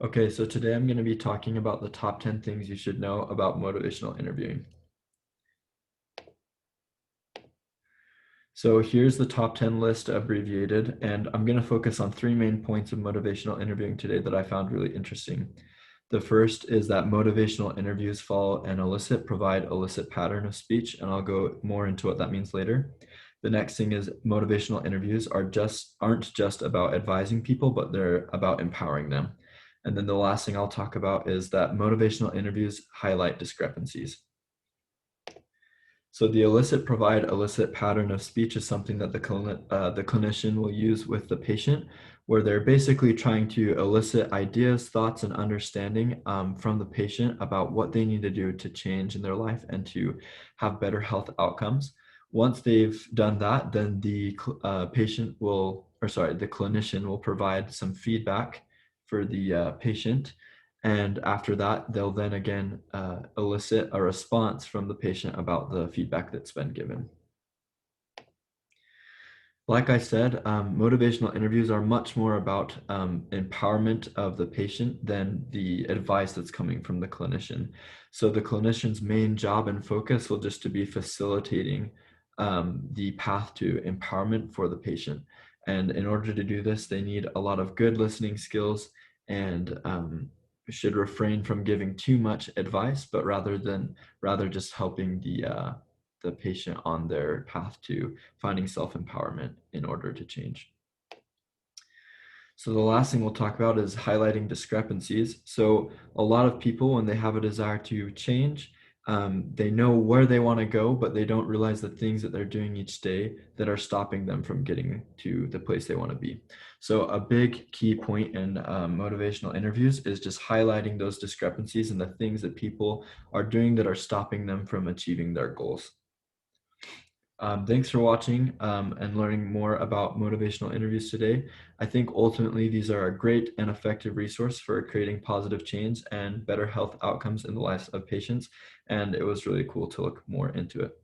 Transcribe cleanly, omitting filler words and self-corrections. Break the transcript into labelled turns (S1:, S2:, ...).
S1: Okay, so today I'm going to be talking about the top 10 things you should know about motivational interviewing. So here's the top 10 list abbreviated, and I'm going to focus on three main points of motivational interviewing today that I found really interesting. The first is that motivational interviews follow an provide illicit pattern of speech, and I'll go more into what that means later. The next thing is motivational interviews aren't just about advising people, but they're about empowering them. And then the last thing I'll talk about is that motivational interviews highlight discrepancies. So the provide illicit pattern of speech is something that the clinician will use with the patient, where they're basically trying to elicit ideas, thoughts, and understanding from the patient about what they need to do to change in their life and to have better health outcomes. Once they've done that, then the clinician will provide some feedback for the patient. And after that, they'll then again elicit a response from the patient about the feedback that's been given. Like I said, motivational interviews are much more about empowerment of the patient than the advice that's coming from the clinician. So the clinician's main job and focus will just to be facilitating the path to empowerment for the patient. And in order to do this, they need a lot of good listening skills and should refrain from giving too much advice, but rather just helping the patient on their path to finding self-empowerment in order to change. So the last thing we'll talk about is highlighting discrepancies. So a lot of people, when they have a desire to change, they know where they want to go, but they don't realize the things that they're doing each day that are stopping them from getting to the place they want to be. So a big key point in motivational interviews is just highlighting those discrepancies and the things that people are doing that are stopping them from achieving their goals. Thanks for watching and learning more about motivational interviews today. I think ultimately these are a great and effective resource for creating positive change and better health outcomes in the lives of patients. And it was really cool to look more into it.